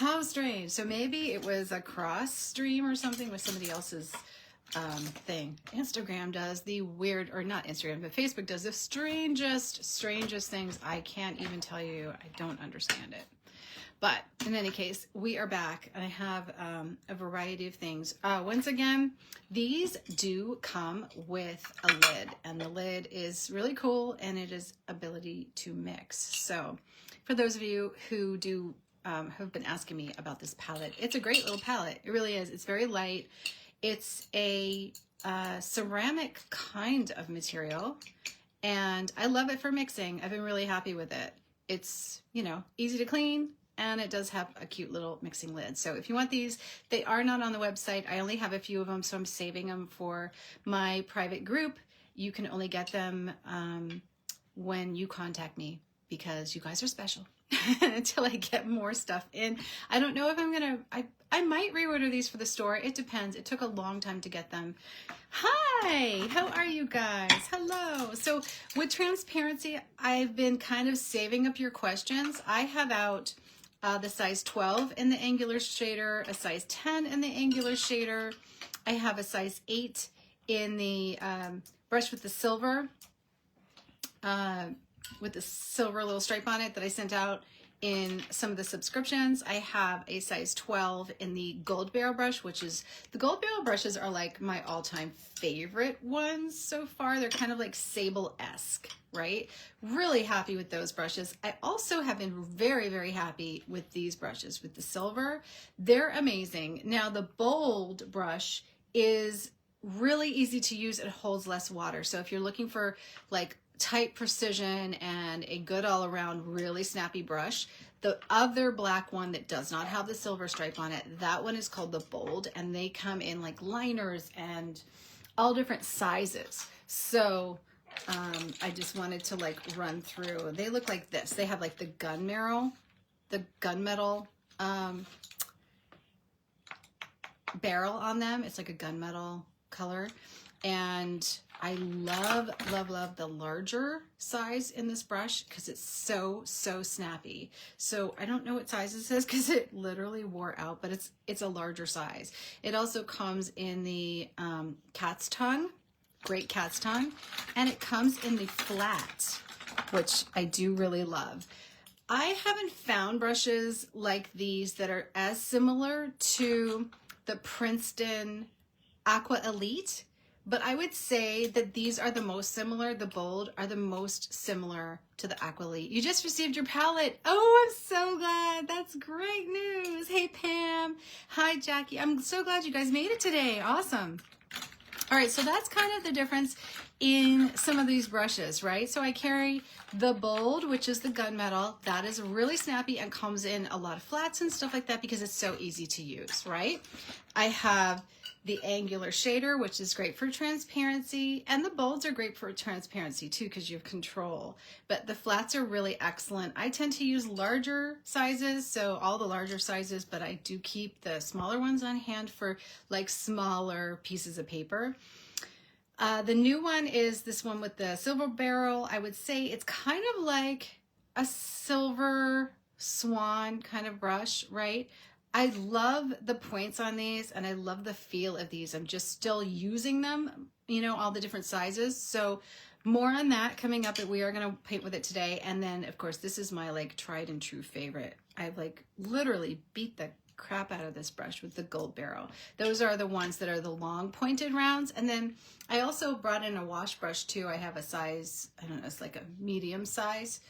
How strange. So maybe it was a cross stream or something with somebody else's thing. Instagram does the weird, or not Instagram, but Facebook does the strangest things. I can't even tell you. I don't understand it. But in any case, we are back, and I have a variety of things. Once again, these do come with a lid, and the lid is really cool, and it is ability to mix. So for those of you who do have been asking me about this palette, it's a great little palette. It really is. It's very light. It's a ceramic kind of material, and I love it for mixing. I've been really happy with it. It's, you know, easy to clean, and it does have a cute little mixing lid. So if you want these, they are not on the website. I only have a few of them, so I'm saving them for my private group. You can only get them when you contact me, because you guys are special. Until I get more stuff in. I don't know if I'm gonna, I might reorder these for the store. It depends. It took a long time to get them. Hi, how are you guys? Hello. So with transparency, I've been kind of saving up your questions. I have out the size 12 in the angular shader, a size 10 in the angular shader. I have a size 8 in the brush with the silver, little stripe on it that I sent out in some of the subscriptions. I have a size 12 in the gold barrel brush, which is, the gold barrel brushes are like my all-time favorite ones so far. They're kind of like sable-esque, right? Really happy with those brushes. I also have been very, very happy with these brushes with the silver. They're amazing. Now the bold brush is really easy to use. It holds less water. So if you're looking for like tight precision and a good all-around really snappy brush, the other black one that does not have the silver stripe on it, that one is called the bold, and they come in like liners and all different sizes. So I just wanted to like run through. They look like this. They have like the gunmetal barrel on them. It's like a gunmetal color, and I love the larger size in this brush because it's so snappy. So I don't know what size this is because it literally wore out, but it's a larger size. It also comes in the cat's tongue, great cat's tongue, and it comes in the flat, which I do really love. I haven't found brushes like these that are as similar to the Princeton Aqua Elite, but I would say that these are the most similar. The bold are the most similar to the Aqua Elite. You just received your palette. Oh, I'm so glad. That's great news. Hey, Pam. Hi, Jackie. I'm so glad you guys made it today. Awesome. All right, so that's kind of the difference in some of these brushes, right? So I carry the bold, which is the gunmetal. That is really snappy and comes in a lot of flats and stuff like that because it's so easy to use, right? I have the angular shader, which is great for transparency, and the bolds are great for transparency too because you have control, but the flats are really excellent. I tend to use larger sizes, so all the larger sizes, but I do keep the smaller ones on hand for like smaller pieces of paper. The new one is this one with the silver barrel. I would say it's kind of like a silver swan kind of brush, right? I love the points on these, and I love the feel of these. I'm just still using them, you know, all the different sizes. So more on that coming up, that we are going to paint with it today. And then of course, this is my like tried and true favorite. I've like literally beat the crap out of this brush with the gold barrel. Those are the ones that are the long pointed rounds. And then I also brought in a wash brush too. I have a size, I don't know, it's like a medium size,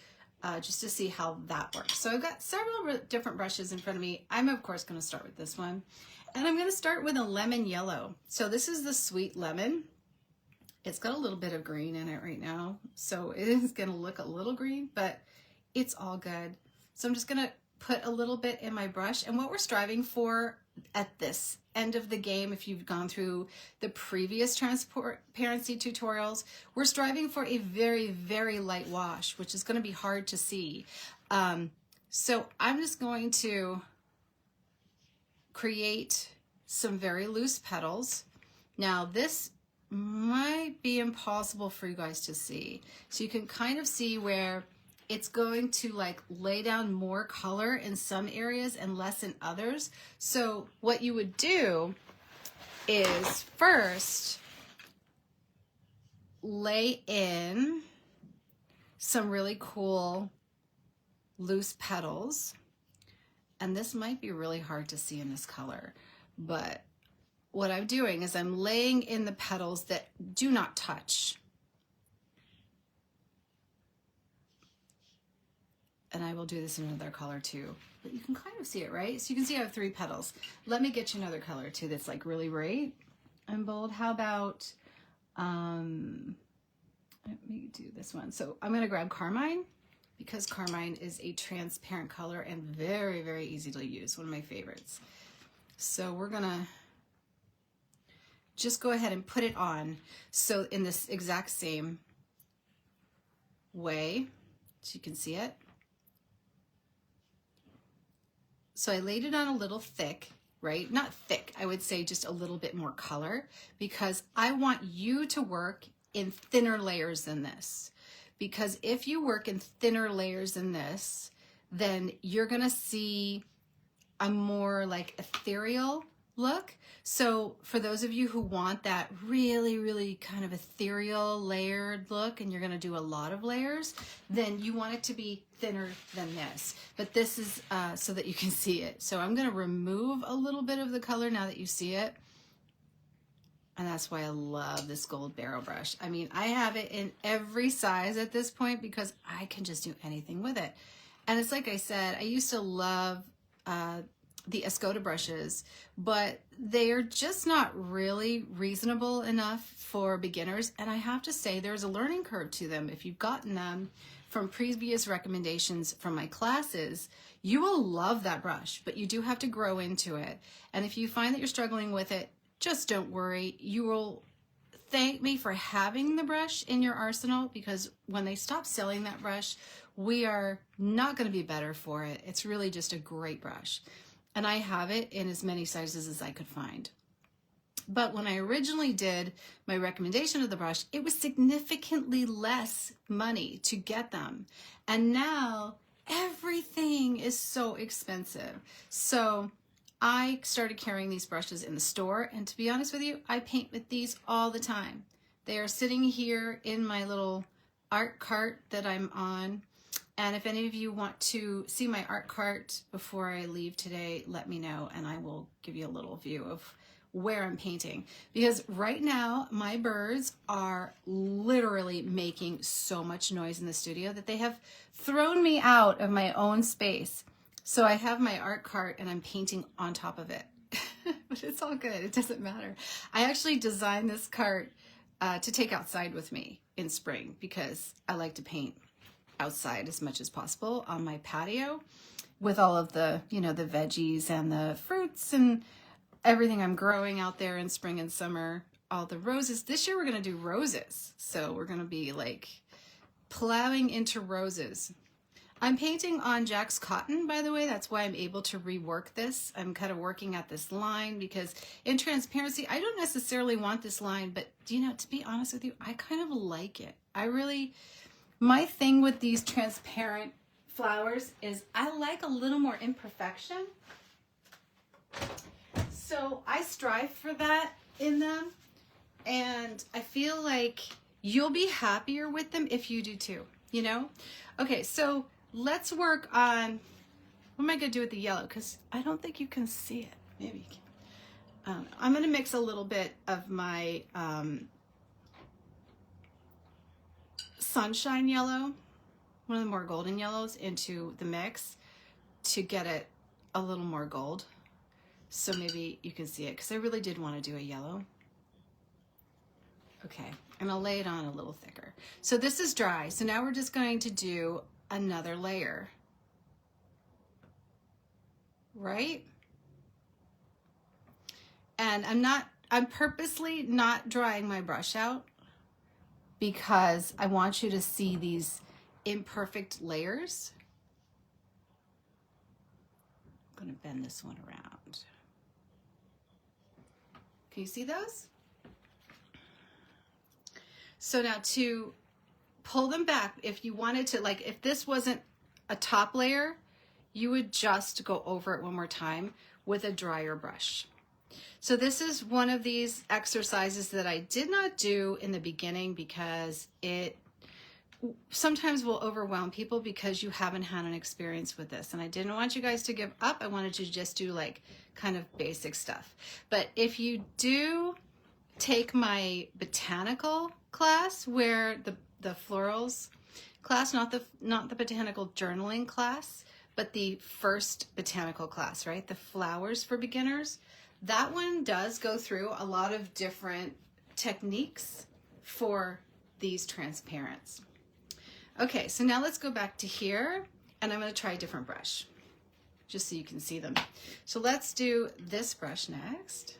just to see how that works. So I've got several different brushes in front of me. I'm of course going to start with this one, and I'm going to start with a lemon yellow. So this is the sweet lemon. It's got a little bit of green in it right now, so it is going to look a little green, but it's all good. So I'm just going to put a little bit in my brush, and what we're striving for at this end of the game, if you've gone through the previous transparency tutorials, we're striving for a very light wash, which is going to be hard to see. So I'm just going to create some very loose petals. Now this might be impossible for you guys to see, so you can kind of see where it's going to like lay down more color in some areas and less in others. So what you would do is first lay in some really cool loose petals. And this might be really hard to see in this color, but what I'm doing is I'm laying in the petals that do not touch. And I will do this in another color too, but you can kind of see it, right? So you can see I have 3 petals. Let me get you another color too that's like really bright and bold. How about, let me do this one. So I'm gonna grab Carmine, because Carmine is a transparent color and very, very easy to use, one of my favorites. So we're gonna just go ahead and put it on. So in this exact same way, so you can see it. So I laid it on a little thick, right? Not thick, I would say just a little bit more color, because I want you to work in thinner layers than this. Because if you work in thinner layers than this, then you're gonna see a more like ethereal look. So for those of you who want that really, really kind of ethereal layered look, and you're gonna do a lot of layers, then you want it to be thinner than this. But this is so that you can see it. So I'm gonna remove a little bit of the color now that you see it. And that's why I love this gold barrel brush. I mean, I have it in every size at this point because I can just do anything with it. And it's like I said, I used to love the Escoda brushes, but they are just not really reasonable enough for beginners. And I have to say there's a learning curve to them. If you've gotten them from previous recommendations from my classes, you will love that brush, but you do have to grow into it. And if you find that you're struggling with it, just don't worry. You will thank me for having the brush in your arsenal, because when they stop selling that brush, we are not going to be better for it. It's really just a great brush. And I have it in as many sizes as I could find. But when I originally did my recommendation of the brush, it was significantly less money to get them. And now everything is so expensive. So I started carrying these brushes in the store, and to be honest with you, I paint with these all the time. They are sitting here in my little art cart that I'm on. And if any of you want to see my art cart before I leave today, let me know and I will give you a little view of where I'm painting. Because right now my birds are literally making so much noise in the studio that they have thrown me out of my own space. So I have my art cart and I'm painting on top of it. But it's all good, it doesn't matter. I actually designed this cart to take outside with me in spring because I like to paint outside as much as possible on my patio with all of the, you know, the veggies and the fruits and everything I'm growing out there in spring and summer. All the roses. This year we're going to do roses. So we're going to be like plowing into roses. I'm painting on Jax Cotton, by the way. That's why I'm able to rework this. I'm kind of working at this line because in transparency, I don't necessarily want this line, but you know, to be honest with you, I kind of like it. My thing with these transparent flowers is I like a little more imperfection. So I strive for that in them, and I feel like you'll be happier with them if you do too, you know? Okay, so let's work on, what am I gonna do with the yellow? Because I don't think you can see it. Maybe you can. I'm gonna mix a little bit of my sunshine yellow, one of the more golden yellows, into the mix to get it a little more gold. So maybe you can see it, because I really did want to do a yellow. Okay, and I'll lay it on a little thicker. So this is dry, so now we're just going to do another layer. Right? And I'm purposely not drying my brush out because I want you to see these imperfect layers. I'm going to bend this one around. Can you see those? So now to pull them back. If you wanted to, like if this wasn't a top layer, you would just go over it one more time with a drier brush. So this is one of these exercises that I did not do in the beginning because it sometimes will overwhelm people because you haven't had an experience with this. And I didn't want you guys to give up. I wanted you to just do like kind of basic stuff. But if you do take my botanical class, where the florals class, not the botanical journaling class, but the first botanical class, right? The flowers for beginners. That one does go through a lot of different techniques for these transparents. Okay, so now let's go back to here, and I'm going to try a different brush just so you can see them. So let's do this brush next.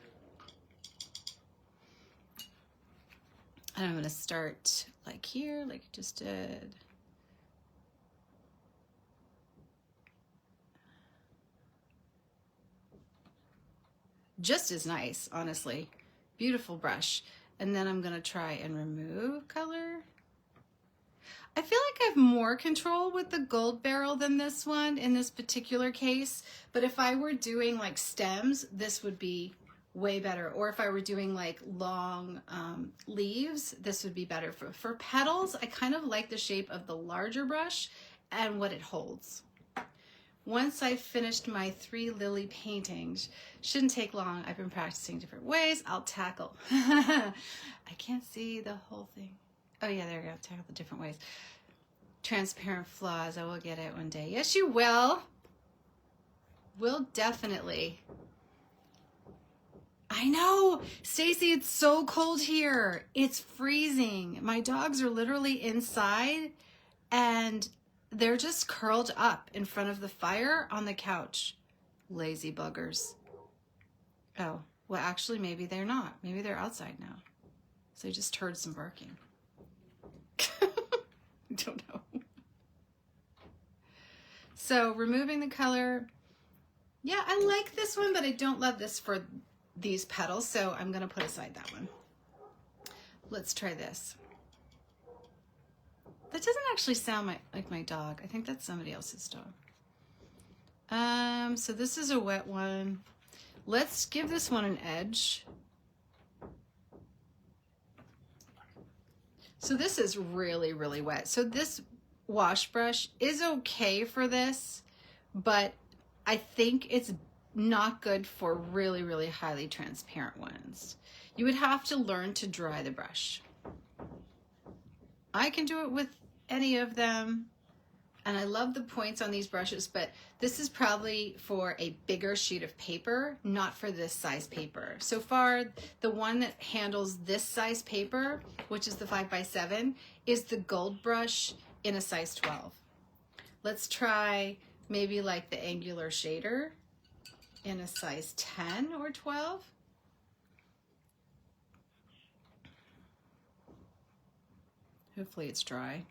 And I'm going to start like here, like I just did. Just as nice, honestly. Beautiful brush. And then I'm going to try and remove color. I feel like I have more control with the gold barrel than this one in this particular case. But if I were doing like stems, this would be way better. Or if I were doing like long leaves, this would be better. For petals, I kind of like the shape of the larger brush and what it holds. Once I finished my 3 lily paintings, shouldn't take long. I've been practicing different ways. I'll tackle. I can't see the whole thing. Oh yeah, there we go. Tackle the different ways. Transparent flaws. I will get it one day. Yes, you will. Will definitely. I know, Stacy, it's so cold here. It's freezing. My dogs are literally inside and they're just curled up in front of the fire on the couch. Lazy buggers. Oh, well, actually, maybe they're not. Maybe they're outside now. So I just heard some barking. I don't know. So removing the color. Yeah, I like this one, but I don't love this for these petals. So I'm going to put aside that one. Let's try this. That doesn't actually sound like my dog. I think that's somebody else's dog. So this is a wet one. Let's give this one an edge. So this is really, really wet. So this wash brush is okay for this, but I think it's not good for really, really highly transparent ones. You would have to learn to dry the brush. I can do it with any of them, and I love the points on these brushes, but this is probably for a bigger sheet of paper, not for this size paper. So far, the one that handles this size paper, which is the 5x7, is the gold brush in a size 12. Let's try maybe like the angular shader in a size 10 or 12. Hopefully it's dry.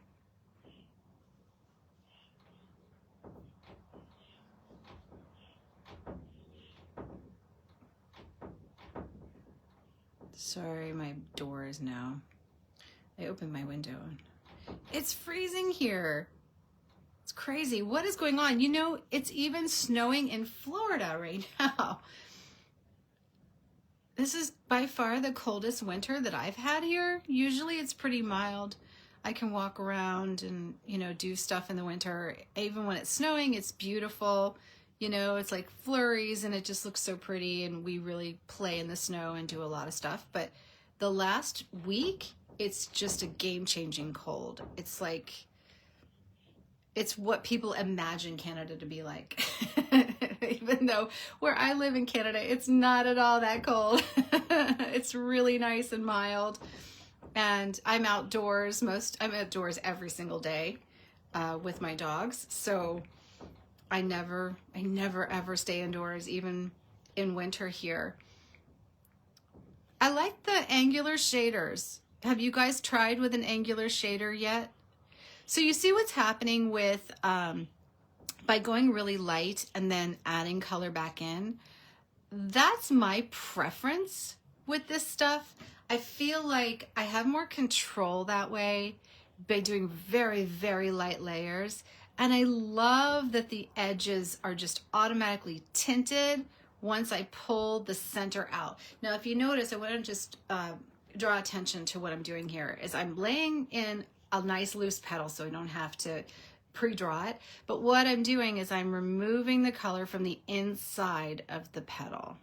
Sorry, my door is now. I opened my window. It's freezing here. It's crazy. What is going on? You know, it's even snowing in Florida right now. This is by far the coldest winter that I've had here. Usually it's pretty mild. I can walk around and, you know, do stuff in the winter. Even when it's snowing, it's beautiful. You know, it's like flurries and it just looks so pretty, and we really play in the snow and do a lot of stuff. But the last week, it's just a game-changing cold. It's like, it's what people imagine Canada to be like. Even though where I live in Canada, it's not at all that cold. It's really nice and mild. And I'm outdoors I'm outdoors every single day with my dogs. So I never ever stay indoors, even in winter here. I like the angular shaders. Have you guys tried with an angular shader yet? So you see what's happening with, by going really light and then adding color back in. That's my preference with this stuff. I feel like I have more control that way, by doing very, very light layers. And I love that the edges are just automatically tinted once I pull the center out. Now, if you notice, I want to just draw attention to what I'm doing here is I'm laying in a nice loose petal so I don't have to pre-draw it. But what I'm doing is I'm removing the color from the inside of the petal.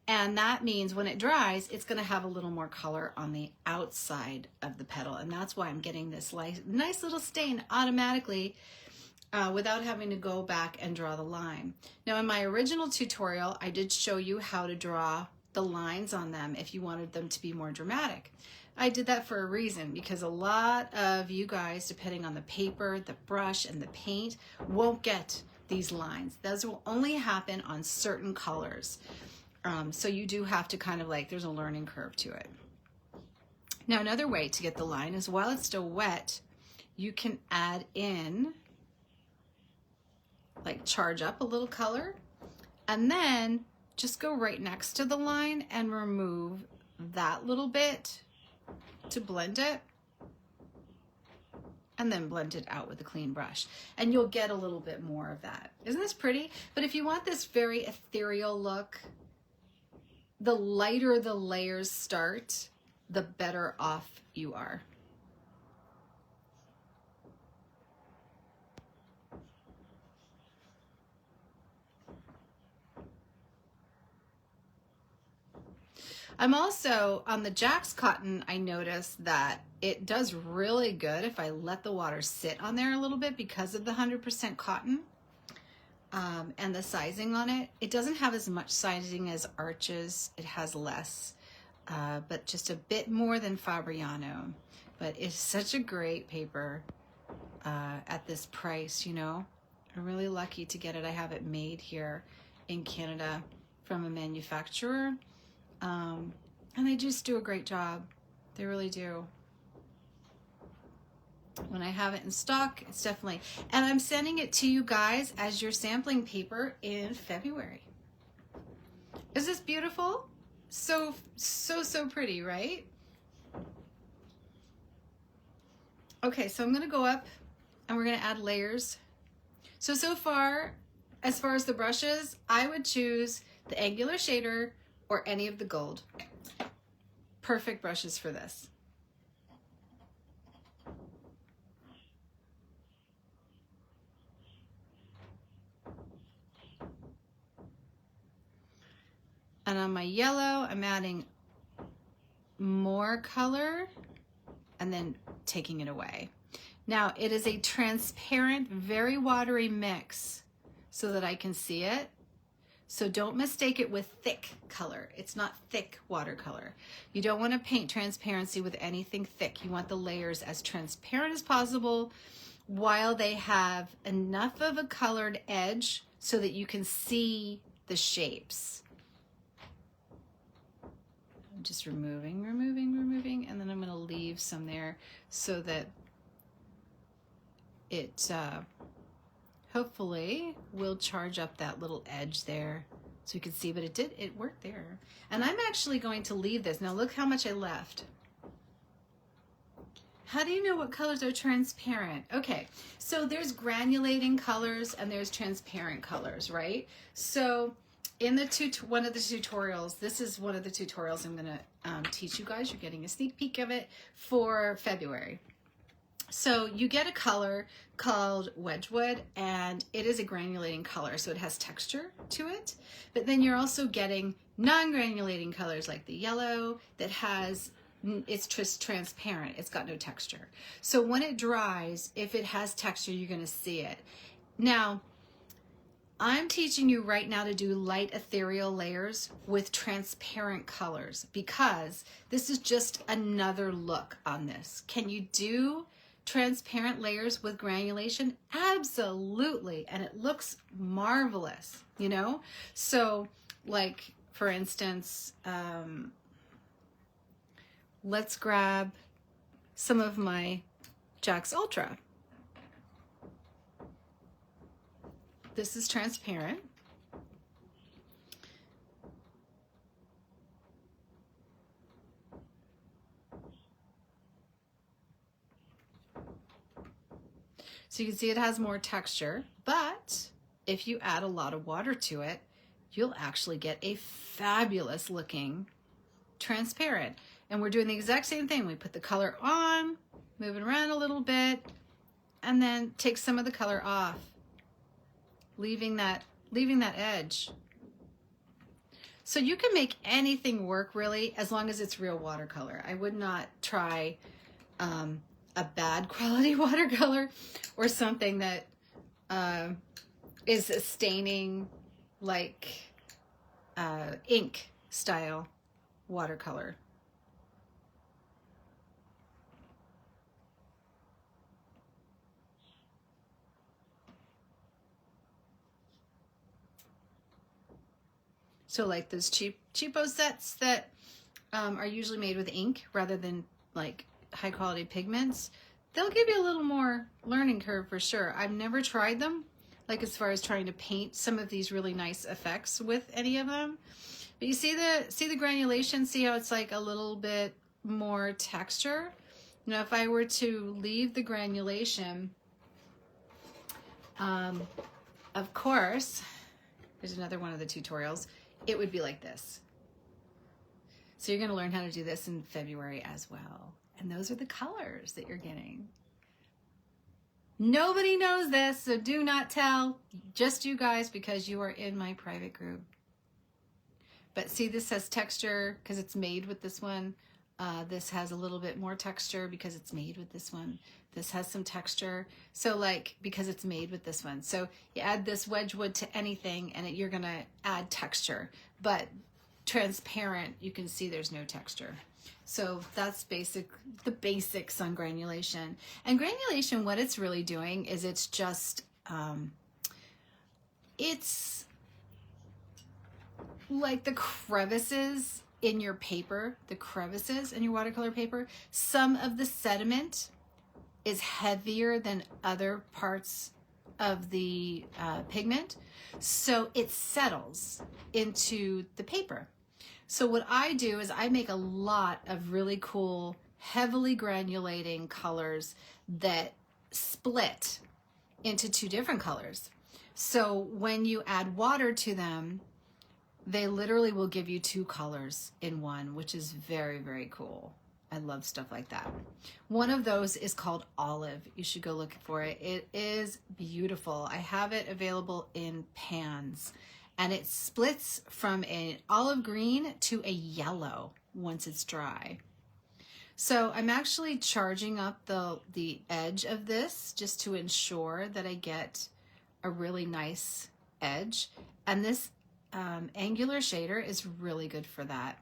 And that means when it dries, it's going to have a little more color on the outside of the petal. And that's why I'm getting this nice little stain automatically without having to go back and draw the line. Now in my original tutorial, I did show you how to draw the lines on them if you wanted them to be more dramatic. I did that for a reason, because a lot of you guys, depending on the paper, the brush, and the paint, won't get these lines. Those will only happen on certain colors. So you do have to kind of there's a learning curve to it. Now another way to get the line is while it's still wet, you can add in, charge up a little color, and then just go right next to the line and remove that little bit to blend it, and then blend it out with a clean brush. And you'll get a little bit more of that. Isn't this pretty? But if you want this very ethereal look, the lighter the layers start, the better off you are. I'm also, on the Jax Cotton, I noticed that it does really good if I let the water sit on there a little bit because of the 100% cotton. And the sizing on it. It doesn't have as much sizing as Arches. It has less, but just a bit more than Fabriano. But it's such a great paper at this price, you know. I'm really lucky to get it. I have it made here in Canada from a manufacturer. And they just do a great job. They really do. When I have it in stock, it's definitely, and I'm sending it to you guys as your sampling paper in February. Is this beautiful? So pretty, right? Okay, so I'm gonna go up and we're gonna add layers. So far, as far as the brushes, I would choose the Angular Shader or any of the gold. Perfect brushes for this. And on my yellow, I'm adding more color and then taking it away. Now, it is a transparent, very watery mix so that I can see it. So don't mistake it with thick color. It's not thick watercolor. You don't want to paint transparency with anything thick. You want the layers as transparent as possible while they have enough of a colored edge so that you can see the shapes. I'm just removing, and then I'm going to leave some there so that it hopefully will charge up that little edge there so you can see, but it worked there. And I'm actually going to leave this. Now look how much I left. How do you know what colors are transparent? Okay, so there's granulating colors and there's transparent colors, right? So in the one of the tutorials, this is one of the tutorials I'm gonna teach you guys. You're getting a sneak peek of it for February. So you get a color called Wedgwood, and it is a granulating color, so it has texture to it. But then you're also getting non-granulating colors like the yellow that has, it's just transparent. It's got no texture. So when it dries, if it has texture, you're going to see it. Now, I'm teaching you right now to do light ethereal layers with transparent colors because this is just another look on this. Can you do transparent layers with granulation? Absolutely. And it looks marvelous, you know? So like, for instance, let's grab some of my Jax Ultra. This is transparent. So you can see it has more texture, but if you add a lot of water to it, you'll actually get a fabulous looking transparent. And we're doing the exact same thing. We put the color on, move it around a little bit, and then take some of the color off, leaving that edge. So you can make anything work really, as long as it's real watercolor. I would not try a bad quality watercolor or something that is staining like ink style watercolor. So like those cheapo sets that are usually made with ink rather than like high quality pigments, they'll give you a little more learning curve for sure. I've never tried them, like as far as trying to paint some of these really nice effects with any of them. But you see the granulation, see how it's like a little bit more texture? Now if I were to leave the granulation, of course, there's another one of the tutorials, it would be like this. So you're gonna learn how to do this in February as well. And those are the colors that you're getting. Nobody knows this, so do not tell, just you guys, because you are in my private group. But see, this has texture because it's made with this one. This has a little bit more texture because it's made with this one. This has some texture, so like because it's made with this one. So you add this Wedgwood to anything and you're gonna add texture, but transparent, you can see there's no texture. So that's the basics on granulation. And granulation, what it's really doing is it's just, it's like the crevices in your paper, the crevices in your watercolor paper. Some of the sediment is heavier than other parts of the pigment, so it settles into the paper. So what I do is I make a lot of really cool, heavily granulating colors that split into two different colors. So when you add water to them, they literally will give you two colors in one, which is very, very cool. I love stuff like that. One of those is called Olive. You should go look for it. It is beautiful. I have it available in pans, and it splits from an olive green to a yellow once it's dry. So I'm actually charging up the edge of this just to ensure that I get a really nice edge. And this angular shader is really good for that.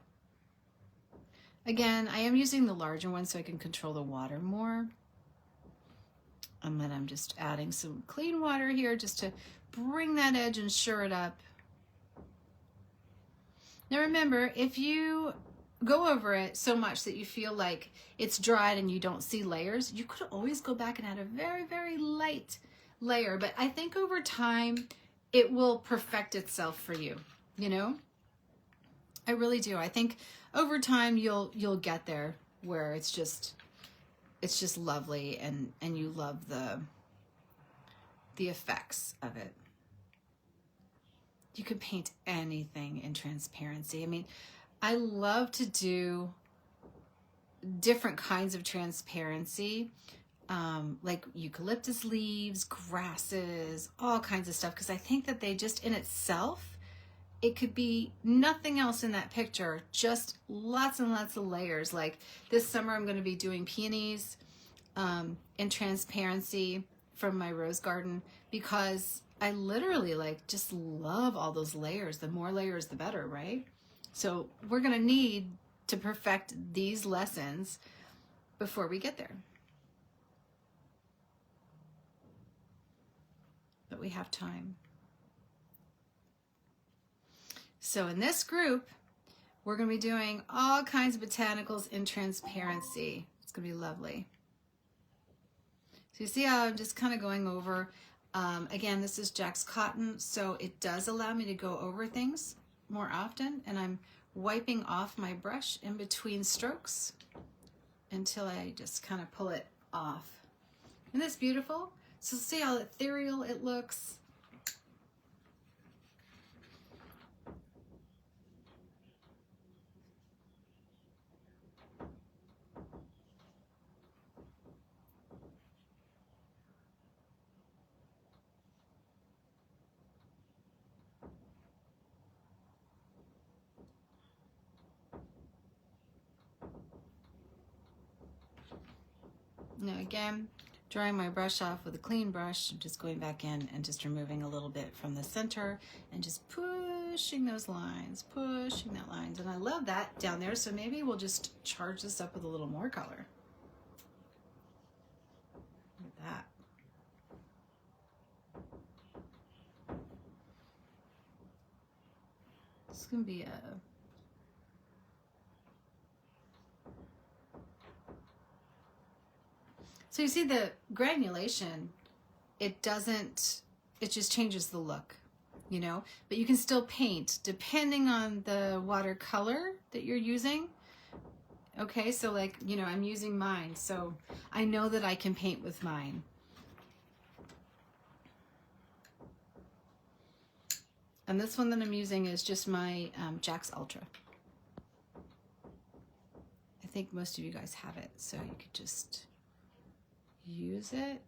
Again, I am using the larger one so I can control the water more. And then I'm just adding some clean water here just to bring that edge and shore it up. Now remember, if you go over it so much that you feel like it's dried and you don't see layers, you could always go back and add a very, very light layer. But I think over time, it will perfect itself for you, you know? I really do. I think over time you'll get there where it's just lovely and you love the effects of it. You can paint anything in transparency. I mean, I love to do different kinds of transparency, like eucalyptus leaves, grasses, all kinds of stuff, because I think that they just in itself, it could be nothing else in that picture, just lots and lots of layers. Like this summer, I'm going to be doing peonies in transparency from my rose garden because I literally like just love all those layers. The more layers, the better, right? So we're going to need to perfect these lessons before we get there. But we have time. So in this group, we're going to be doing all kinds of botanicals in transparency. It's going to be lovely. So you see how I'm just kind of going over. Again, this is Jax Cotton, so it does allow me to go over things more often. And I'm wiping off my brush in between strokes until I just kind of pull it off. Isn't this beautiful? So see how ethereal it looks? Now again, drying my brush off with a clean brush, I'm just going back in and just removing a little bit from the center and just pushing those lines, pushing that lines. And I love that down there, so maybe we'll just charge this up with a little more color. Look at that. It's gonna be a So you see the granulation, it just changes the look, you know, but you can still paint depending on the watercolor that you're using. Okay, so like, you know, I'm using mine, so I know that I can paint with mine. And this one that I'm using is just my Jax Ultra. I think most of you guys have it, so you could just use it.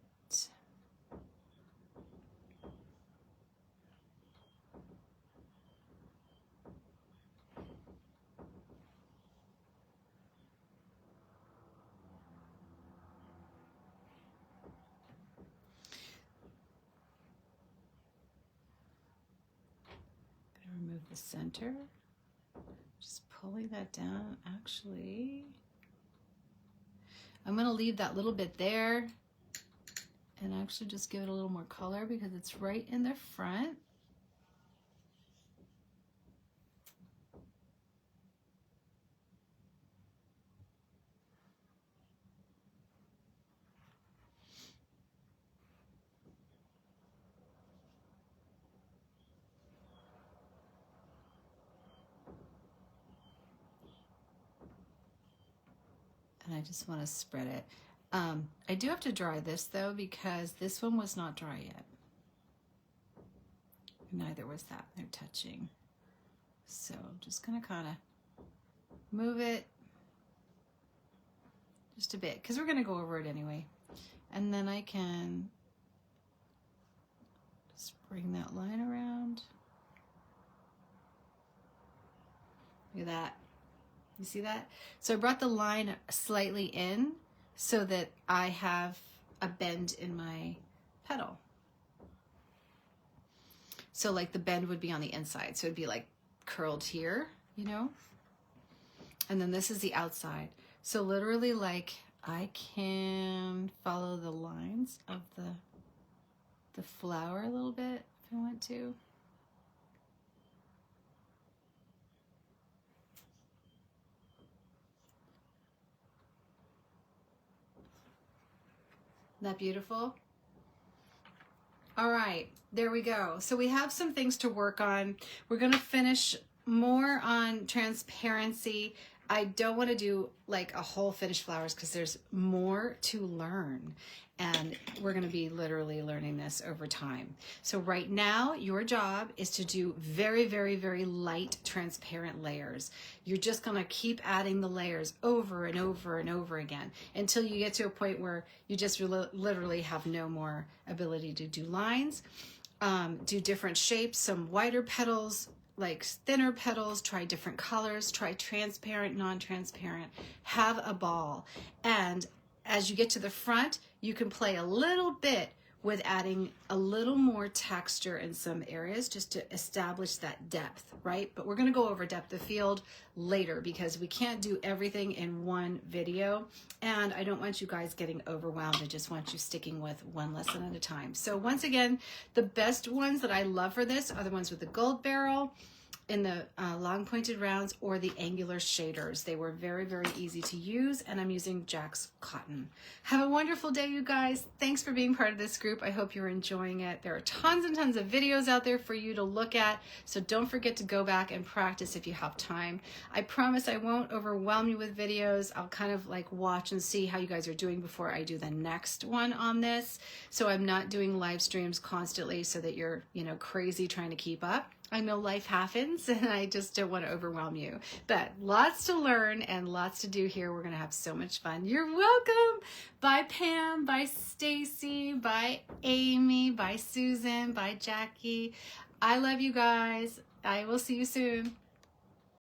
Remove the center, just pulling that down. Actually, I'm going to leave that little bit there and actually just give it a little more color because it's right in the front. And I just want to spread it. I do have to dry this though because this one was not dry yet. Neither was that. They're touching. So I'm just going to kind of move it just a bit because we're going to go over it anyway. And then I can just bring that line around. Look at that. You see that? So I brought the line slightly in so that I have a bend in my petal. So like the bend would be on the inside. So it'd be like curled here, you know? And then this is the outside. So literally like I can follow the lines of the flower a little bit if I want to. Isn't that beautiful? All right, there we go. So we have some things to work on. We're gonna finish more on transparency. I don't want to do like a whole finished flowers because there's more to learn. And we're going to be literally learning this over time. So right now, your job is to do very, very, very light transparent layers. You're just going to keep adding the layers over and over and over again until you get to a point where you just literally have no more ability to do lines, do different shapes, some wider petals, like thinner petals, try different colors, try transparent, non-transparent, have a ball. And as you get to the front, you can play a little bit with adding a little more texture in some areas just to establish that depth, right? But we're gonna go over depth of field later because we can't do everything in one video. And I don't want you guys getting overwhelmed. I just want you sticking with one lesson at a time. So once again, the best ones that I love for this are the ones with the gold barrel. in the long pointed rounds or the angular shaders. They were very, very easy to use, and I'm using Jax Cotton. Have a wonderful day, you guys. Thanks for being part of this group. I hope you're enjoying it. There are tons and tons of videos out there for you to look at, so don't forget to go back and practice if you have time. I promise I won't overwhelm you with videos. I'll kind of like watch and see how you guys are doing before I do the next one on this. So I'm not doing live streams constantly so that you're, crazy trying to keep up. I know life happens and I just don't want to overwhelm you, but lots to learn and lots to do here. We're going to have so much fun. You're welcome. Bye Pam, bye Stacy, bye Amy, bye Susan, bye Jackie. I love you guys. I will see you soon.